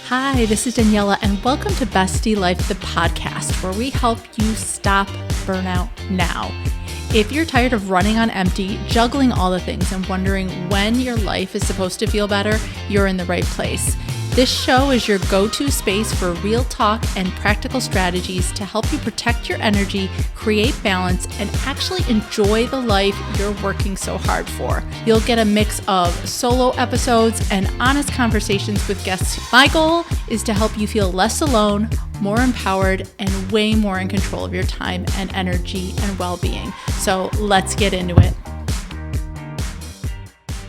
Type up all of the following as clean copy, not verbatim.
Hi, this is Daniela, and welcome to Bestie Life, the podcast, where we help you stop burnout now. If you're tired of running on empty, juggling all the things, and wondering when your life is supposed to feel better, you're in the right place. This show is your go-to space for real talk and practical strategies to help you protect your energy, create balance, and actually enjoy the life you're working so hard for. You'll get a mix of solo episodes and honest conversations with guests. My goal is to help you feel less alone, more empowered, and way more in control of your time and energy and well-being. So let's get into it.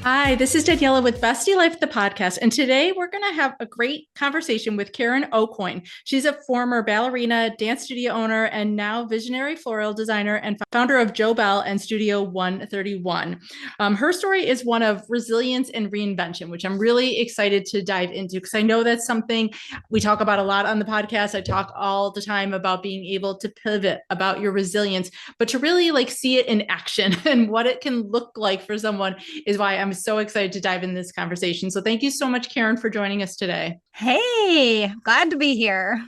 Hi, this is Daniela with Bestie Life, the podcast, and today we're going to have a great conversation with Karen Aucoin. She's a former ballerina, dance studio owner, and now visionary floral designer and founder of JoBelle and Studio 131. Her story is one of resilience and reinvention, which I'm really excited to dive into because I know that's something we talk about a lot on the podcast. I talk all the time about being able to pivot, about your resilience, but to really see it in action and what it can look like for someone is why I'm so excited to dive in this conversation. So thank you so much, Karen, for joining us today. Hey, glad to be here.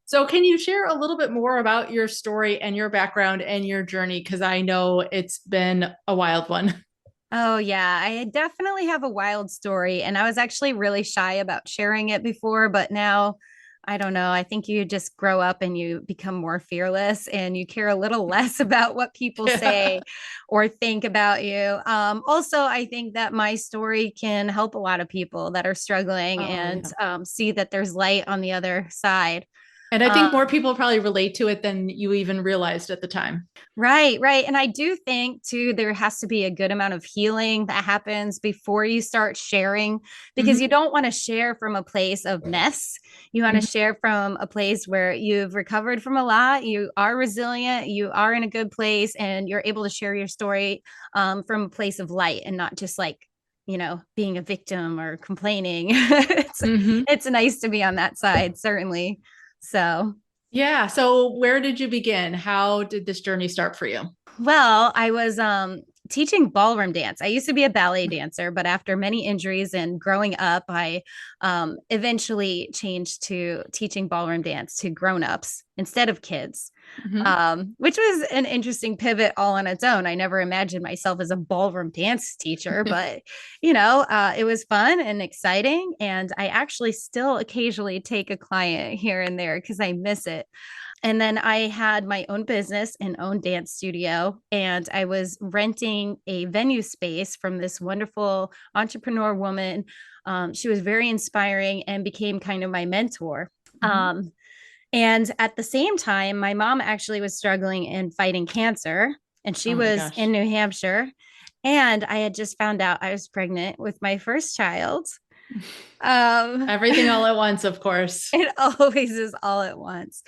So can you share a little bit more about your story and your background and your journey? Because I know it's been a wild one. Oh, yeah, I definitely have a wild story. And I was actually really shy about sharing it before, but now I don't know. I think you just grow up and you become more fearless and you care a little less about what people say or think about you. Also, I think that my story can help a lot of people that are struggling see that there's light on the other side. And I think more people probably relate to it than you even realized at the time. Right. And I do think too, there has to be a good amount of healing that happens before you start sharing, because you don't want to share from a place of mess. You want to share from a place where you've recovered from a lot, you are resilient, you are in a good place, and you're able to share your story from a place of light and not just being a victim or complaining. It's nice to be on that side, certainly. So, yeah. So where did you begin? How did this journey start for you? well, I was teaching ballroom dance. I used to be a ballet dancer, but after many injuries and growing up, I eventually changed to teaching ballroom dance to grown-ups instead of kids, which was an interesting pivot all on its own. I never imagined myself as a ballroom dance teacher, but it was fun and exciting. And I actually still occasionally take a client here and there because I miss it. And then I had my own business and own dance studio, and I was renting a venue space from this wonderful entrepreneur woman. She was very inspiring and became kind of my mentor. And at the same time, my mom actually was struggling and fighting cancer, and she was in New Hampshire. And I had just found out I was pregnant with my first child. Everything all at once, of course. It always is all at once.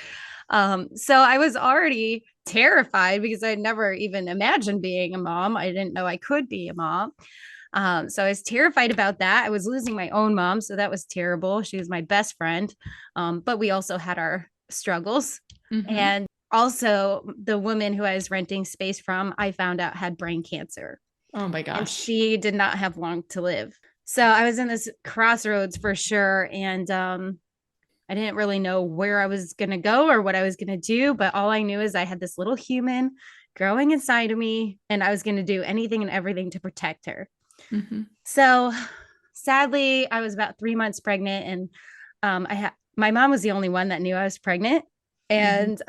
So I was already terrified because I'd never even imagined being a mom. I didn't know I could be a mom. So I was terrified about that. I was losing my own mom, so that was terrible. She was my best friend. But we also had our struggles. And also the woman who I was renting space from, I found out had brain cancer. Oh my gosh. And she did not have long to live. So I was in this crossroads for sure. And I didn't really know where I was going to go or what I was going to do. But all I knew is I had this little human growing inside of me, and I was going to do anything and everything to protect her. So sadly, I was about 3 months pregnant, and my mom was the only one that knew I was pregnant. And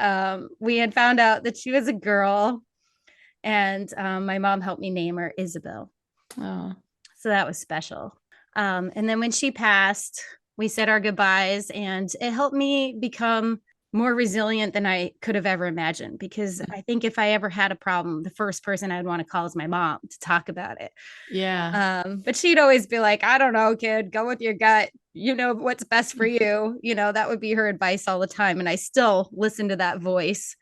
we had found out that she was a girl, and my mom helped me name her Isabelle. Oh. So that was special. And then when she passed, we said our goodbyes, and it helped me become more resilient than I could have ever imagined, because I think if I ever had a problem, the first person I'd want to call is my mom to talk about it. Yeah. But she'd always be like, I don't know, kid, go with your gut. You know what's best for you. That would be her advice all the time. And I still listen to that voice.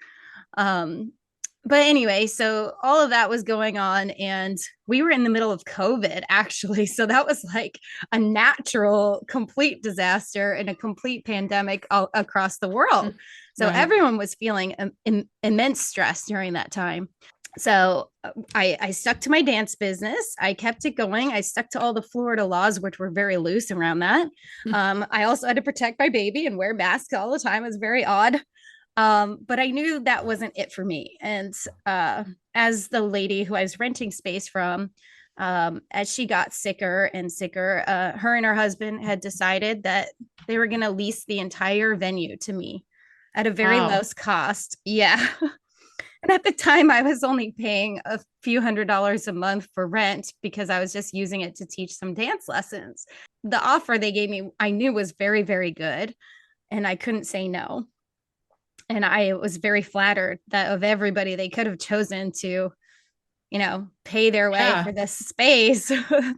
But anyway, so all of that was going on, and we were in the middle of COVID, actually. So that was like a natural, complete disaster and a complete pandemic all across the world. So everyone was feeling immense stress during that time. So I stuck to my dance business. I kept it going. I stuck to all the Florida laws, which were very loose around that. I also had to protect my baby and wear masks all the time. It was very odd. But I knew that wasn't it for me. And as the lady who I was renting space from, as she got sicker and sicker, her and her husband had decided that they were going to lease the entire venue to me at a very Wow. low cost. Yeah. And at the time, I was only paying a few $100s a month for rent because I was just using it to teach some dance lessons. The offer they gave me, I knew was very, very good, and I couldn't say no. And I was very flattered that of everybody they could have chosen to, pay their way Yeah. for this space,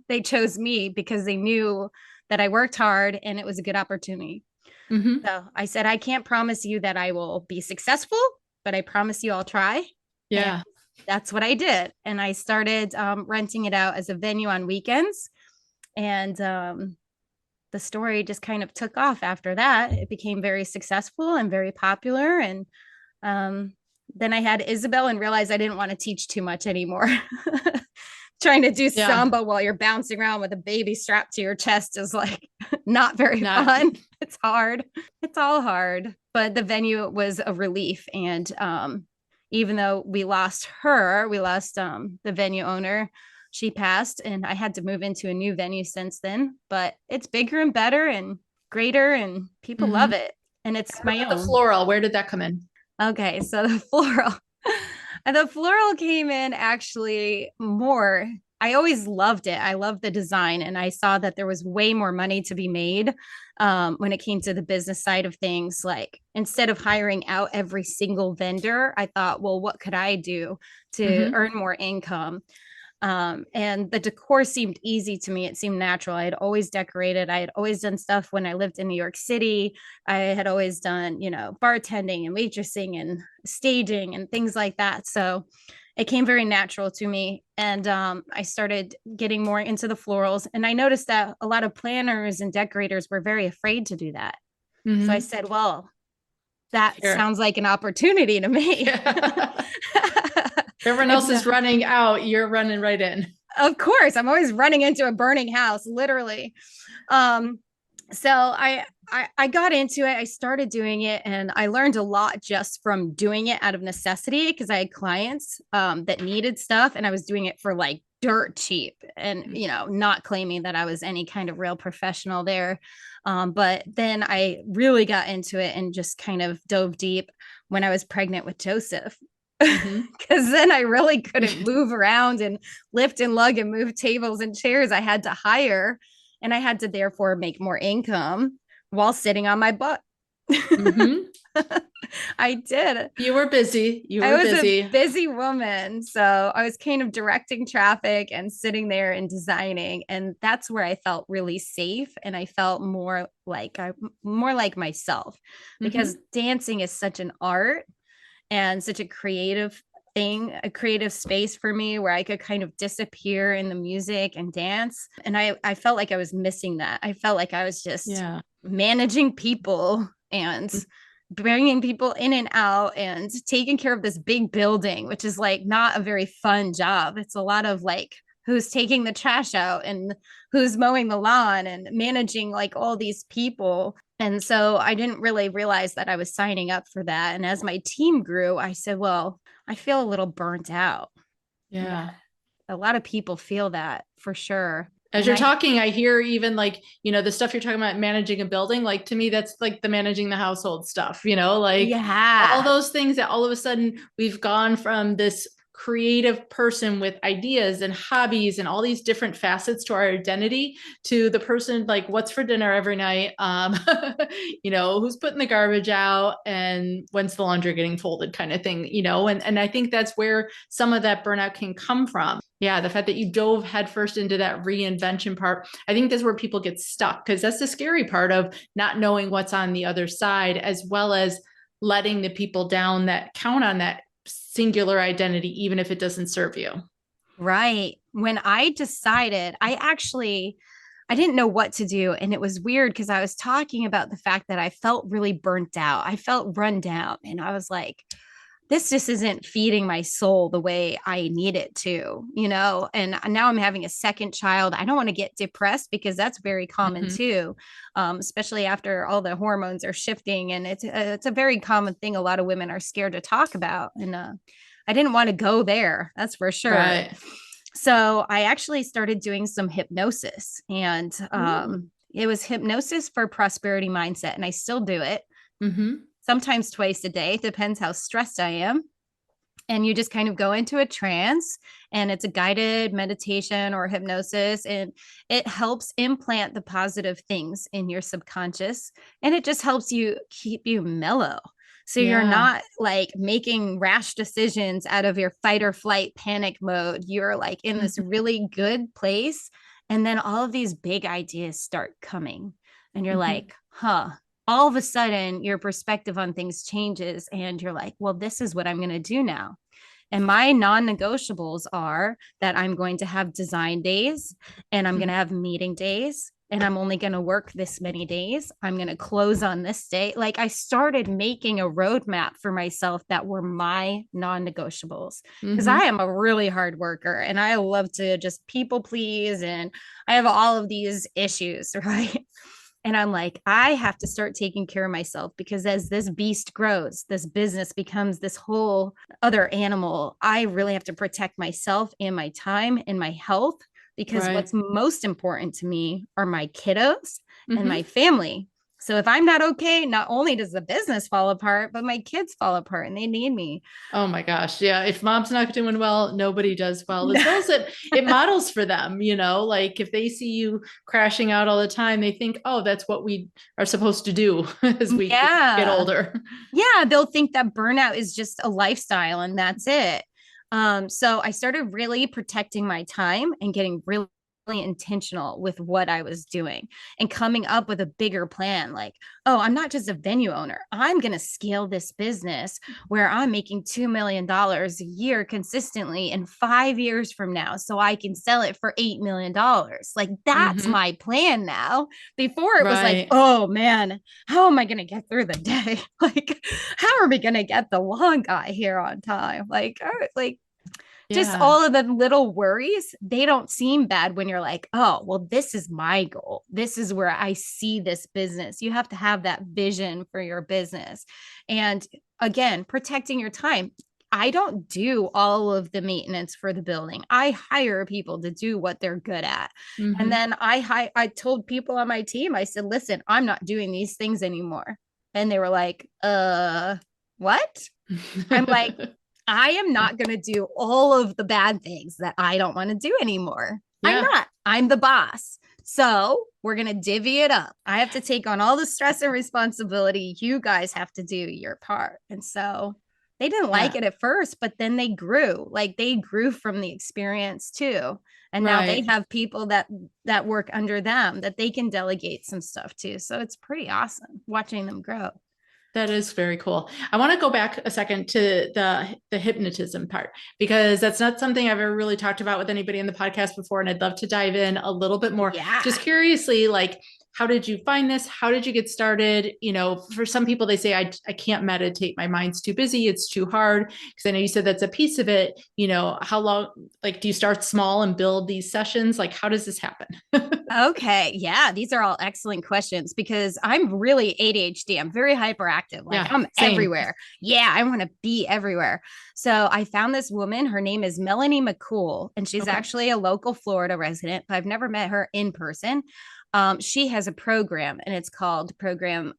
they chose me because they knew that I worked hard and it was a good opportunity. Hmm. So I said, I can't promise you that I will be successful, but I promise you I'll try. And Yeah. that's what I did. And I started renting it out as a venue on weekends. And the story just kind of took off after that. It became very successful and very popular. And um, then I had Isabelle and realized I didn't want to teach too much anymore. Trying to do Yeah. samba while you're bouncing around with a baby strapped to your chest is like not very Not, fun. It's hard. It's all hard. But the venue was a relief. And even though we lost the venue owner, she passed, and I had to move into a new venue since then. But it's bigger and better and greater, and people love hmm it. And it's What my about the own. floral? Where did that come in? Okay, so the floral. The floral came in actually more. I always loved it. I loved the design, and I saw that there was way more money to be made when it came to the business side of things. Like instead of hiring out every single vendor, I thought, well, what could I do to Hmm. earn more income? And the decor seemed easy to me. It seemed natural. I had always decorated. I had always done stuff when I lived in New York City. I had always done, bartending and waitressing and staging and things like that. So it came very natural to me. And I started getting more into the florals. And I noticed that a lot of planners and decorators were very afraid to do that. So I Hmm. said, well, that Here. sounds like an opportunity to me. Yeah. Everyone If else no, is running out. You're running right in. of course, I'm always running into a burning house, literally. Um, so I got into it. I started doing it, and I learned a lot just from doing it out of necessity because I had clients that needed stuff, and I was doing it for like dirt cheap, and not claiming that I was any kind of real professional there. But then I really got into it and just kind of dove deep when I was pregnant with Joseph. Hmm. Because then I really couldn't move around and lift and lug and move tables and chairs. I had to hire, and I had to therefore make more income while sitting on my butt. Hmm. I did. You were busy. You I were was a busy. busy woman. So I was kind of directing traffic and sitting there and designing. And that's where I felt really safe. And I felt more like myself, because Hmm. dancing is such an art and such a creative thing, a creative space for me where I could kind of disappear in the music and dance. And I felt like I was missing that. I felt like I was just Yeah. managing people and bringing people in and out and taking care of this big building, which is like not a very fun job. It's a lot of like who's taking the trash out and who's mowing the lawn and managing like all these people. And so I didn't really realize that I was signing up for that. And as my team grew, I said, well, I feel a little burnt out. Yeah. Yeah. A lot of people feel that for sure. As And you're talking, I hear even like, the stuff you're talking about managing a building. Like to me, that's like the managing the household stuff, like all yeah, those things that all of a sudden we've gone from this creative person with ideas and hobbies and all these different facets to our identity to the person like what's for dinner every night, who's putting the garbage out and when's the laundry getting folded kind of thing, and I think that's where some of that burnout can come from. Yeah, the fact that you dove headfirst into that reinvention part, I think that's where people get stuck, because that's the scary part of not knowing what's on the other side, as well as letting the people down that count on that singular identity, even if it doesn't serve you. right. When I decided, I didn't know what to do. And it was weird because I was talking about the fact that I felt really burnt out. I felt run down. And I was like, this just isn't feeding my soul the way I need it to, and now I'm having a second child. I don't want to get depressed because that's very common Mm-hmm. too, especially after all the hormones are shifting. And it's a very common thing a lot of women are scared to talk about. And I didn't want to go there, that's for sure. Right. So I actually started doing some hypnosis, and Ooh. it was hypnosis for prosperity mindset. And I still do it Mm-hmm. sometimes twice a day, depends how stressed I am. And you just kind of go into a trance, and it's a guided meditation or hypnosis, and it helps implant the positive things in your subconscious, and it just helps you keep you mellow. So you're Yeah. not like making rash decisions out of your fight or flight panic mode. You're like in this really good place. And then all of these big ideas start coming, and you're Mm-hmm. like, huh, all of a sudden your perspective on things changes, and you're like, well, this is what I'm going to do now. And my non-negotiables are that I'm going to have design days, and I'm going to have meeting days, and I'm only going to work this many days. I'm going to close on this day. Like, I started making a roadmap for myself that were my non-negotiables, because I Mm-hmm. am a really hard worker and I love to just people please. And I have all of these issues, right? And I'm like, I have to start taking care of myself, because as this beast grows, this business becomes this whole other animal. I really have to protect myself and my time and my health, because Right. what's most important to me are my kiddos and my Mm-hmm. family. So if I'm not okay, not only does the business fall apart, but my kids fall apart and they need me. Oh my gosh. Yeah. If mom's not doing well, nobody does well. As well as it models for them, like if they see you crashing out all the time, they think, oh, that's what we are supposed to do as we get Yeah. older. Yeah, they'll think that burnout is just a lifestyle and that's it. So I started really protecting my time and getting really intentional with what I was doing and coming up with a bigger plan. Like, oh, I'm not just a venue owner. I'm going to scale this business where I'm making $2 million a year consistently in 5 years from now, so I can sell it for $8 million. Like, that's Mm-hmm. my plan now. Before it was like, Right. oh man, how am I going to get through the day? Like, how are we going to get the long guy here on time? Like, just Yeah. all of the little worries, they don't seem bad when you're like, oh, well, this is my goal. This is where I see this business. You have to have that vision for your business. And again, protecting your time. I don't do all of the maintenance for the building. I hire people to do what they're good at. And Mm-hmm. then I told people on my team, I said, listen, I'm not doing these things anymore. And they were like, what? I'm like, I am not going to do all of the bad things that I don't want to do anymore. I'm Yeah. not. I'm the boss. So we're going to divvy it up. I have to take on all the stress and responsibility. You guys have to do your part. And so they didn't like Yeah. it at first, but then they grew. Like, they grew from the experience too. And now they Right. have people that work under them that they can delegate some stuff to. So it's pretty awesome watching them grow. That is very cool. I want to go back a second to the hypnotism part, because that's not something I've ever really talked about with anybody in the podcast before, and I'd love to dive in a little bit more. Yeah. Just curiously, like, how did you find this? How did you get started? For some people, they say, I can't meditate. My mind's too busy. It's too hard. Because I know you said that's a piece of it. How long, like, do you start small and build these sessions? Like, how does this happen? Okay. Yeah. These are all excellent questions, because I'm really ADHD. I'm very hyperactive. Like, Yeah, I'm same. everywhere. Yeah. I want to be everywhere. So I found this woman. Her name is Melanie McCool, and she's Okay. actually a local Florida resident, but I've never met her in person. She has a program, and it's called Program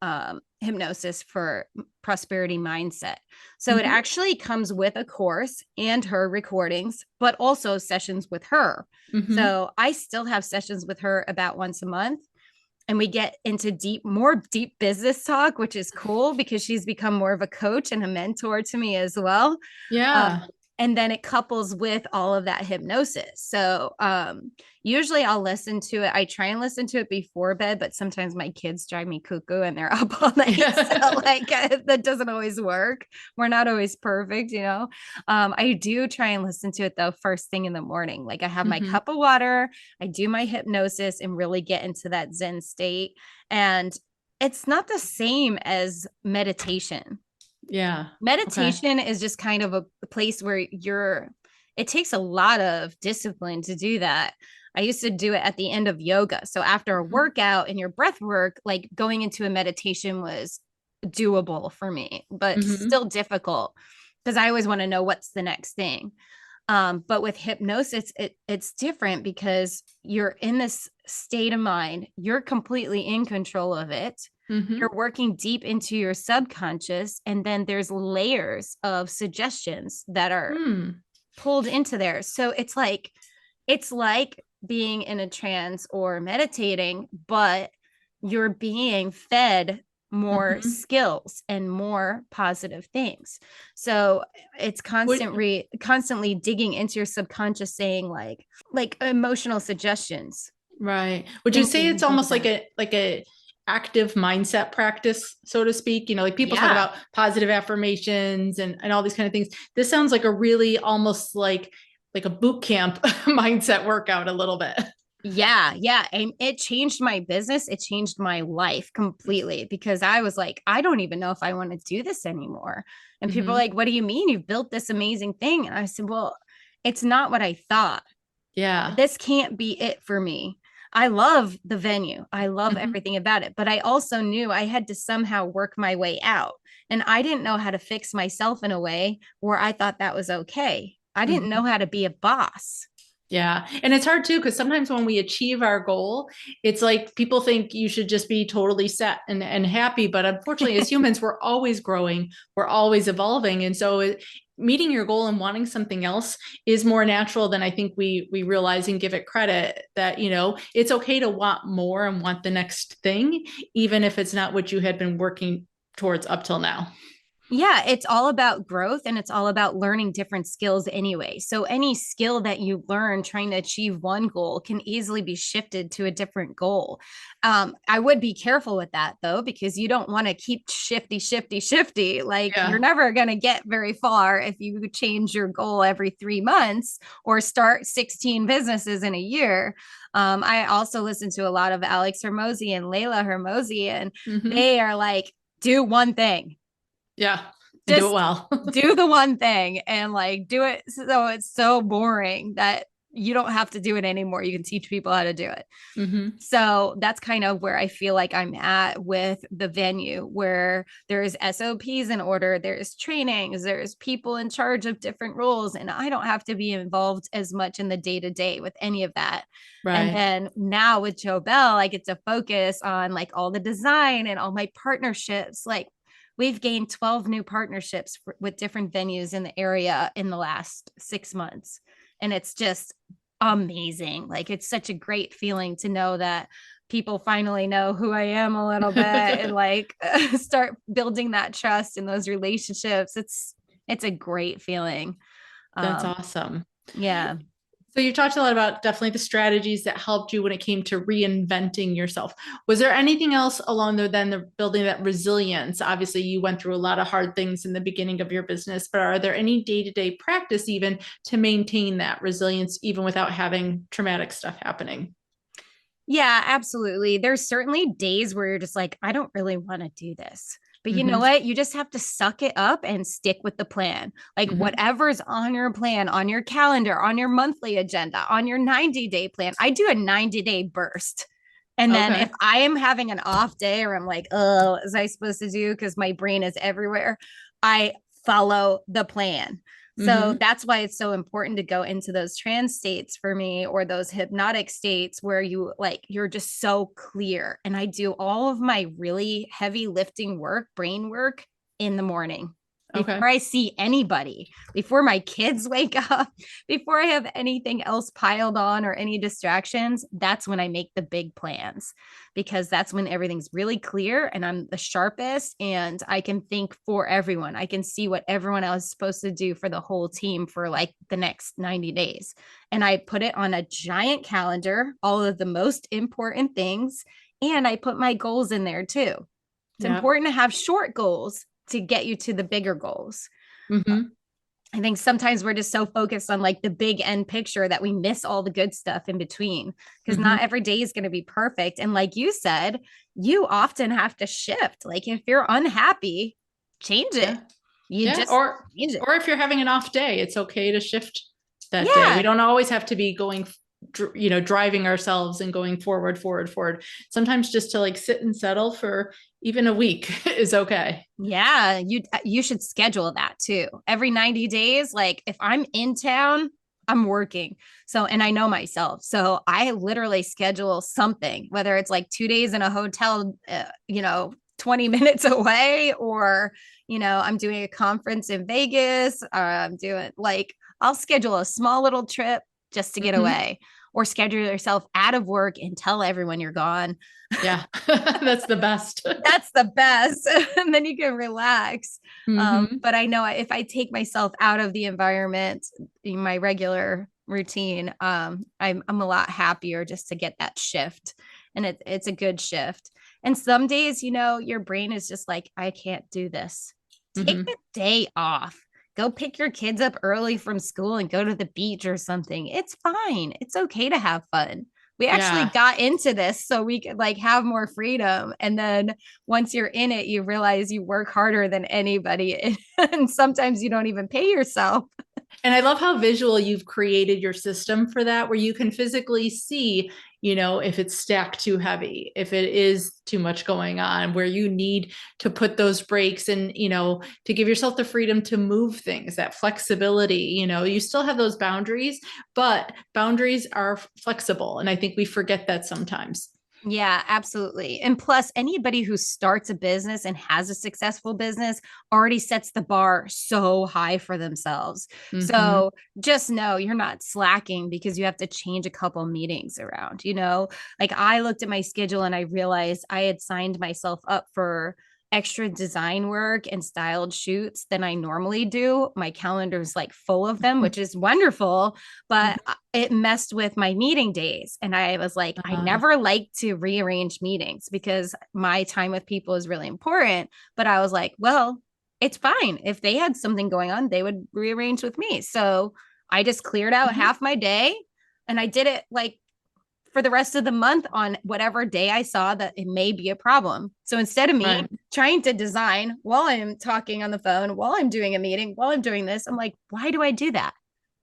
Hypnosis for Prosperity Mindset. So it Mm-hmm. actually comes with a course and her recordings, but also sessions with her. Mm-hmm. So I still have sessions with her about once a month. And we get into more deep business talk, which is cool, because she's become more of a coach and a mentor to me as well. Um, Yeah. and then it couples with all of that hypnosis. So usually I'll listen to it. I try and listen to it before bed, but sometimes my kids drive me cuckoo and they're up all night. So Yeah. like that doesn't always work. We're not always perfect. I do try and listen to it though first thing in the morning. Like, I have my Mm-hmm. cup of water, I do my hypnosis and really get into that Zen state. And it's not the same as meditation. Yeah. Okay. Meditation is just kind of a place where it takes a lot of discipline to do that. I used to do it at the end of yoga. So after a Mhm. workout and your breath work, like going into a meditation was doable for me, but Mhm. still difficult because I always want to know what's the next thing. But with hypnosis, it's different because you're in this state of mind, you're completely in control of it. You're Mhm. working deep into your subconscious, and then there's layers of suggestions that are Hmm. pulled into there. So it's like being in a trance or meditating, but you're being fed more Mhm. skills and more positive things. So it's Would constantly digging into your subconscious, saying like emotional suggestions, right. Would you things that say you it's can think almost like about. a active mindset practice, so to speak? Like people talk Yeah. about positive affirmations and all these kind of things. This sounds like a really almost like a boot camp mindset workout a little bit. Yeah, yeah. And it changed my business. It changed my life completely because I was like, I don't even know if I want to do this anymore. And people are Hmm. like, what do you mean? You've built this amazing thing. And I said, well, it's not what I thought. Yeah. This can't be it for me. I love the venue. I love Hmm. everything about it. But I also knew I had to somehow work my way out. And I didn't know how to fix myself in a way where I thought that was okay. I didn't know Hmm. how to be a boss. Yeah. And it's hard too, because sometimes when we achieve our goal, it's like people think you should just be totally set and happy. But unfortunately, as humans, we're always growing, we're always evolving. And so meeting your goal and wanting something else is more natural than I think we realize and give it credit that, it's okay to want more and want the next thing, even if it's not what you had been working towards up till now. Yeah, it's all about growth and it's all about learning different skills anyway. So, any skill that you learn trying to achieve one goal can easily be shifted to a different goal. I would be careful with that though, because you don't want to keep shifty, shifty, shifty. Like, you're Yeah. never going to get very far if you change your goal every 3 months or start 16 businesses in a year. I also listen to a lot of Alex Hermosi and Layla Hermosi, and Hmm. they are like, do one thing, Yeah. And do it just well. do the one thing and like do it so it's so boring that you don't have to do it anymore. You can teach people how to do it. Hmm. So that's kind of where I feel like I'm at with the venue, where there's SOPs in order, there's trainings, there's people in charge of different roles, and I don't have to be involved as much in the day to day with any of that. And Right. then now with JoBelle, I get to focus on like all the design and all my partnerships. Like we've gained 12 new partnerships with different venues in the area in the last 6 months. And it's just amazing. Like it's such a great feeling to know that people finally know who I am a little bit and like start building that trust in those relationships. It's a great feeling. That's Um, awesome. yeah. So you talked a lot about definitely the strategies that helped you when it came to reinventing yourself. Was there anything else along there than the building that resilience? Obviously, you went through a lot of hard things in the beginning of your business, but are there any day-to-day practice even to maintain that resilience even without having traumatic stuff happening? Yeah, absolutely. There's certainly days where you're just like, I don't really want to do this. But you know Hmm. what? You just have to suck it up and stick with the plan. Like Hmm. whatever's on your plan, on your calendar, on your monthly agenda, on your 90-day plan. I do a 90-day burst. And then if Okay. I am having an off day or I'm like, oh, what was I supposed to do? Because my brain is everywhere, I follow the plan. So Hmm. that's why it's so important to go into those trance states for me, or those hypnotic states where you're just so clear. And I do all of my really heavy lifting work, brain work in the morning Okay. before I see anybody, before my kids wake up, before I have anything else piled on or any distractions. That's when I make the big plans, because that's when everything's really clear and I'm the sharpest and I can think for everyone. I can see what everyone else is supposed to do for the whole team for like the next 90 days. And I put it on a giant calendar, all of the most important things. And I put my goals in there too. It's Yeah. important to have short goals to get you to the bigger goals. Hmm. I think sometimes we're just so focused on like the big end picture that we miss all the good stuff in between, because Hmm. not every day is going to be perfect. And like you said, you often have to shift. Like if you're unhappy, change Yeah. it. You Yeah. just change it. Or if you're having an off day, it's okay to shift that day. We Yeah. don't always have to be going, driving ourselves and going forward, forward, forward. Sometimes just to like sit and settle for even a week is okay. Yeah, you should schedule that too. Every 90 days, like if I'm in town, I'm working. So, and I know myself. So I literally schedule something, whether it's like 2 days in a hotel, 20 minutes away, or, I'm doing a conference in Vegas, or I'm doing like, I'll schedule a small little trip just to get Mhm. away, or schedule yourself out of work and tell everyone you're gone. Yeah. That's the best. That's the best. And then you can relax. Hmm. But I know if I take myself out of the environment, in my regular routine, I'm a lot happier just to get that shift. And it's a good shift. And some days, your brain is just like, I can't do this. Take Hmm. the day off. Go pick your kids up early from school and go to the beach or something. It's fine. It's okay to have fun. We actually Yeah. got into this so we could like have more freedom. And then once you're in it, you realize you work harder than anybody. And sometimes you don't even pay yourself. And I love how visual you've created your system for that, where you can physically see, if it's stacked too heavy, if it is too much going on, where you need to put those breaks and, to give yourself the freedom to move things, that flexibility, you still have those boundaries, but boundaries are flexible. And I think we forget that sometimes. Yeah, absolutely. And plus, anybody who starts a business and has a successful business already sets the bar so high for themselves. Hmm. So just know you're not slacking because you have to change a couple meetings around, Like I looked at my schedule and I realized I had signed myself up for extra design work and styled shoots than I normally do. My calendar's like full of them, which is wonderful, but it messed with my meeting days. And I was like, I Uh, never like to rearrange meetings because my time with people is really important. But I was like, well, it's fine. If they had something going on, they would rearrange with me. So I just cleared out mhm. half my day and I did it like for the rest of the month on whatever day I saw that it may be a problem. So instead of me Right. trying to design while I'm talking on the phone, while I'm doing a meeting, while I'm doing this, I'm like, why do I do that?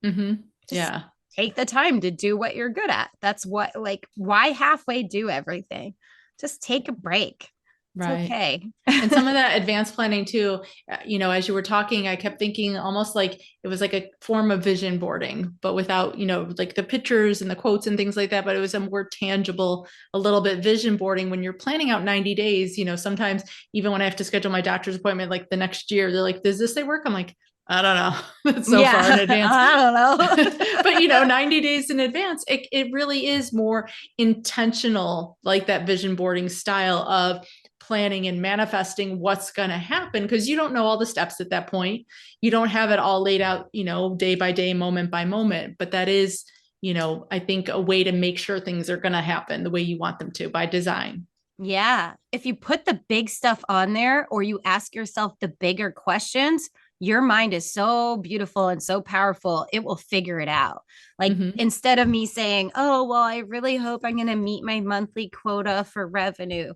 Hmm. Just Yeah. take the time to do what you're good at. That's what, like, why halfway do everything? Just take a break. It's Right. okay. And some of that advanced planning too, as you were talking, I kept thinking almost like it was like a form of vision boarding, but without, like the pictures and the quotes and things like that. But it was a more tangible, a little bit vision boarding when you're planning out 90 days. Sometimes even when I have to schedule my doctor's appointment, like the next year, they're like, does this day work? I'm like, I don't know. It's so far in Yeah, advance. I don't know. But 90 days in advance, it really is more intentional, like that vision boarding style of planning and manifesting what's going to happen, because you don't know all the steps at that point. You don't have it all laid out, day by day, moment by moment. But that is, I think a way to make sure things are going to happen the way you want them to by design. Yeah. If you put the big stuff on there or you ask yourself the bigger questions, your mind is so beautiful and so powerful, it will figure it out. Like Mm-hmm. instead of me saying, oh, well, I really hope I'm going to meet my monthly quota for revenue,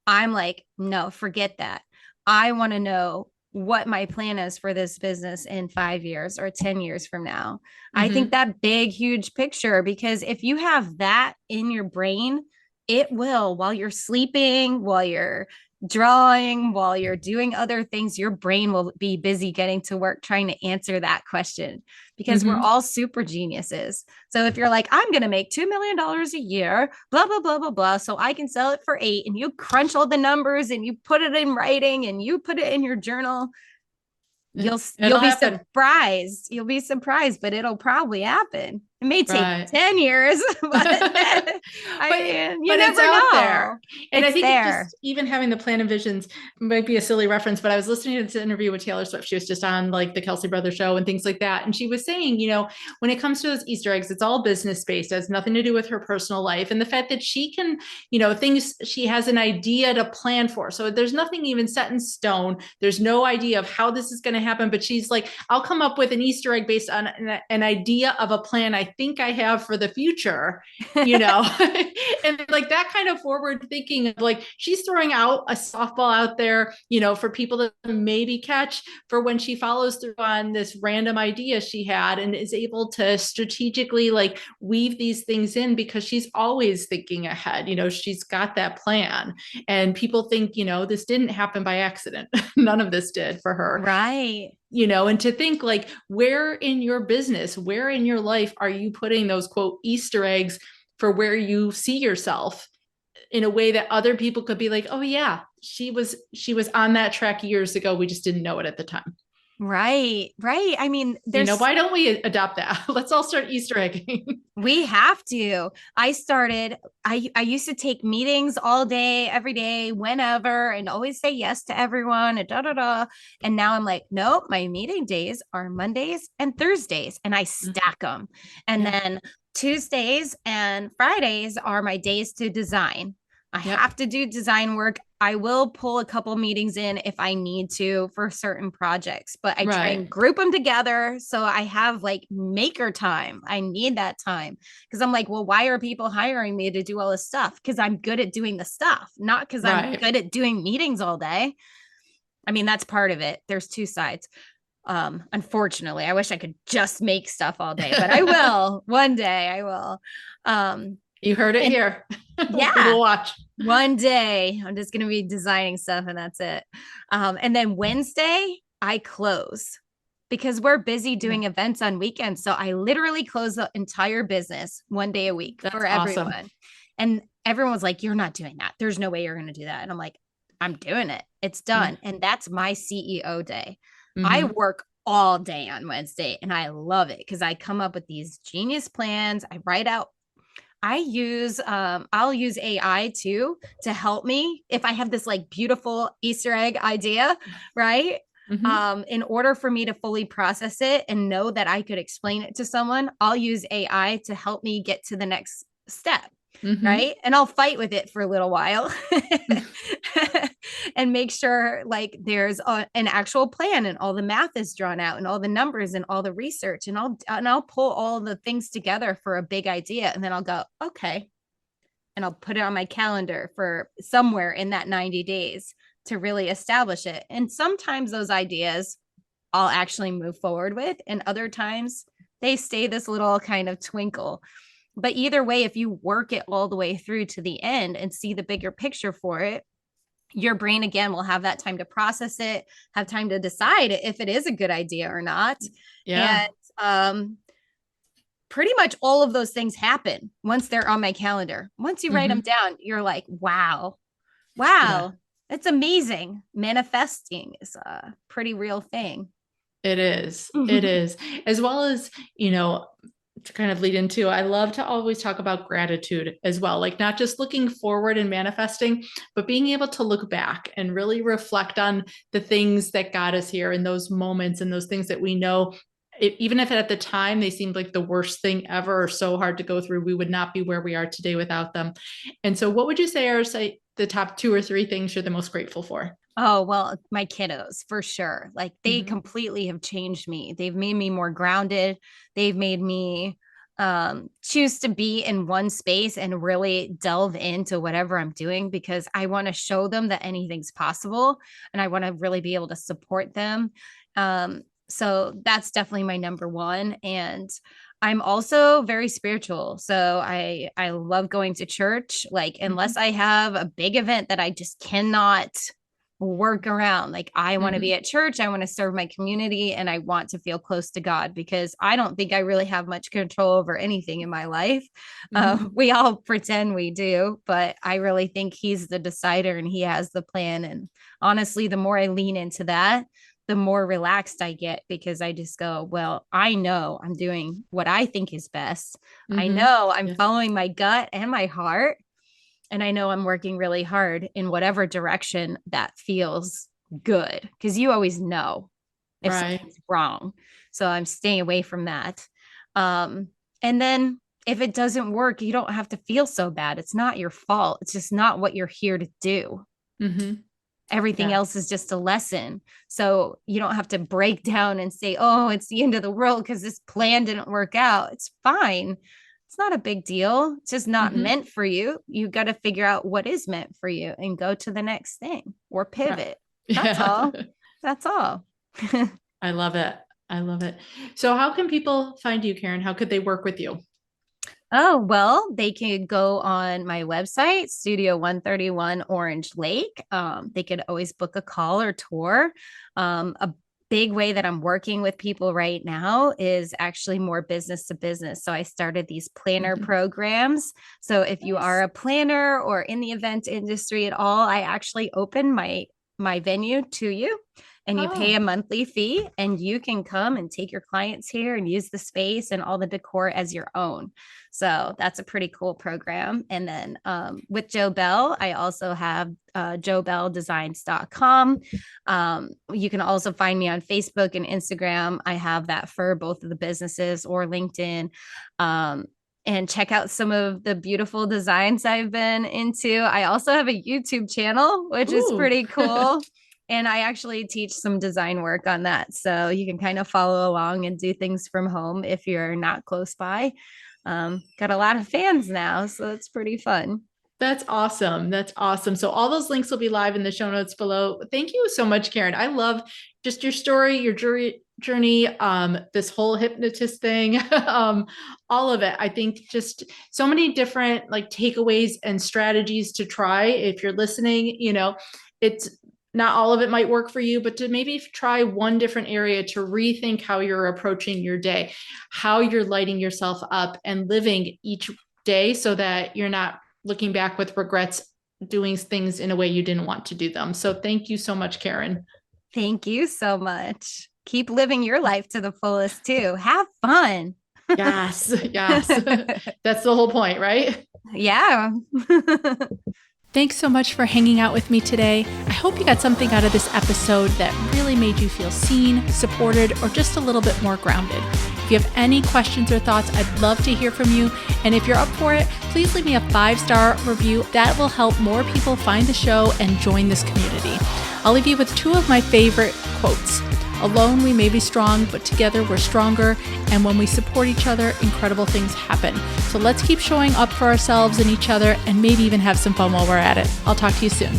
I'm like, no, forget that. I want to know what my plan is for this business in 5 years or 10 years from now. I think Mm-hmm. that big, huge picture, because if you have that in your brain, it will, while you're sleeping, while you're drawing, while you're doing other things, your brain will be busy getting to work trying to answer that question, because we're Mm-hmm. all super geniuses. So if you're like, I'm going to make $2 million a year, blah, blah, blah, blah, blah, so I can sell it for 8, and you crunch all the numbers and you put it in writing and you put it in your journal, you'll It'll be happen. surprised. You'll be surprised, but it'll probably happen. It may take Right. 10 years, but I but mean, you but it's never out know. there. And I It's think it there. just, even having the plan and visions might be a silly reference, but I was listening to this interview with Taylor Swift. She was just on like the Kelsey Brothers show and things like that. And she was saying, when it comes to those Easter eggs, it's all business based. It has nothing to do with her personal life. And the fact that she can, things she has an idea to plan for. So there's nothing even set in stone. There's no idea of how this is going to happen. But she's like, I'll come up with an Easter egg based on an idea of a plan I I think I have for the future, you know, and like that kind of forward thinking of like, she's throwing out a softball out there, you know, for people to maybe catch for when she follows through on this random idea she had and is able to strategically like weave these things in because she's always thinking ahead. You know, she's got that plan, and people think, you know, this didn't happen by accident. None of this did for her. Right. You know, and to think like, where in your business, where in your life are you putting those quote Easter eggs for where you see yourself in a way that other people could be like, oh yeah, she was on that track years ago. We just didn't know it at the time. Right. Right. I mean, You know, there's why don't we adopt that? Let's all start Easter egging. we have to. I used to take meetings all day, every day, whenever, and always say yes to everyone and da da da. And now I'm like, nope, my meeting days are Mondays and Thursdays, and I stack them. And Yeah. then Tuesdays and Fridays are my days to design. I Yep. have to do design work. I will pull a couple meetings in if I need to for certain projects, but I try and Right. group them together so I have like maker time. I need that time because I'm like, well, why are people hiring me to do all this stuff? Because I'm good at doing the stuff, not because I'm Right. good at doing meetings all day. I mean, that's part of it. There's two sides. Unfortunately, I wish I could just make stuff all day, but I will. One day I will. You heard it And here. yeah, We'll watch. one day I'm just going to be designing stuff and that's it. And then Wednesday I close because we're busy doing events on weekends. So I literally close the entire business one day a week That's for awesome. everyone. And everyone was like, you're not doing that. There's no way you're going to do that. And I'm like, I'm doing it. It's done. Yeah. And that's my CEO day. I Mm-hmm. work all day on Wednesday and I love it because I come up with these genius plans. I write out I'll use AI too to help me if I have this like beautiful Easter egg idea, right? Mm-hmm. In order for me to fully process it and know that I could explain it to someone, I'll use AI to help me get to the next step. Mm-hmm. Right. And I'll fight with it for a little while and make sure like there's an actual plan and all the math is drawn out and all the numbers and all the research and I'll pull all the things together for a big idea. And then I'll go, okay. And I'll put it on my calendar for somewhere in that 90 days to really establish it. And sometimes those ideas I'll actually move forward with. And other times they stay this little kind of twinkle. But either way, if you work it all the way through to the end and see the bigger picture for it, your brain again will have that time to process it, have time to decide if it is a good idea or not. Yeah. And pretty much all of those things happen once they're on my calendar. Once you write them down, you're like, wow, Yeah. it's amazing. Manifesting is a pretty real thing. It is. It is. As well as, you know, to kind of lead into, I love to always talk about gratitude as well. Like not just looking forward and manifesting, but being able to look back and really reflect on the things that got us here in those moments and those things that we know, even if at the time they seemed like the worst thing ever or so hard to go through, we would not be where we are today without them. And so what would you say are the top 2 or 3 things you're the most grateful for? Oh, well, my kiddos for sure. Like they completely have changed me. They've made me more grounded. They've made me choose to be in one space and really delve into whatever I'm doing because I want to show them that anything's possible and I want to really be able to support them. So that's definitely my number one. And I'm also very spiritual. So I love going to church. Like unless I have a big event that I just cannot work around. Like I want to be at church, I want to serve my community, and I want to feel close to God because I don't think I really have much control over anything in my life. We all pretend we do, but I really think He's the decider and He has the plan. And honestly, the more I lean into that, the more relaxed I get because I just go, well, I know I'm doing what I think is best. I know I'm following my gut and my heart. And I know I'm working really hard in whatever direction that feels good because you always know if something's wrong. So I'm staying away from that. And then if it doesn't work, you don't have to feel so bad. It's not your fault. It's just not what you're here to do. Everything else is just a lesson. So you don't have to break down and say, oh, it's the end of the world because this plan didn't work out. It's fine. It's not a big deal. It's just not meant for you. You got to figure out what is meant for you and go to the next thing or pivot. That's all. That's all. I love it. I love it. So how can people find you, Karen? How could they work with you? Oh, well, they can go on my website, Studio 131 Orange Lake. They could always book a call or tour. A big way that I'm working with people right now is actually more business to business. So I started these planner programs. So if you are a planner or in the event industry at all, I actually open my venue to you. And you pay a monthly fee and you can come and take your clients here and use the space and all the decor as your own. So that's a pretty cool program. And then with JoBelle, I also have JoBelleDesigns.com. You can also find me on Facebook and Instagram. I have that for both of the businesses, or LinkedIn. And check out some of the beautiful designs I've been into. I also have a YouTube channel, which is pretty cool. And I actually teach some design work on that. So you can kind of follow along and do things from home if you're not close by. Got a lot of fans now, so it's pretty fun. That's awesome. That's awesome. So all those links will be live in the show notes below. Thank you so much, Karen. I love just your story, your journey, this whole hypnotist thing, all of it. I think just so many different like takeaways and strategies to try. If you're listening, it's not all of it might work for you, but to maybe try one different area to rethink how you're approaching your day, how you're lighting yourself up and living each day so that you're not looking back with regrets, doing things in a way you didn't want to do them. So thank you so much, Karen. Thank you so much. Keep living your life to the fullest too. Have fun. Yes. Yes. That's the whole point, right? Yeah. Thanks so much for hanging out with me today. I hope you got something out of this episode that really made you feel seen, supported, or just a little bit more grounded. If you have any questions or thoughts, I'd love to hear from you. And if you're up for it, please leave me a 5-star review. That will help more people find the show and join this community. I'll leave you with 2 of my favorite quotes. Alone we may be strong, but together we're stronger. And when we support each other, incredible things happen. So let's keep showing up for ourselves and each other, and maybe even have some fun while we're at it. I'll talk to you soon.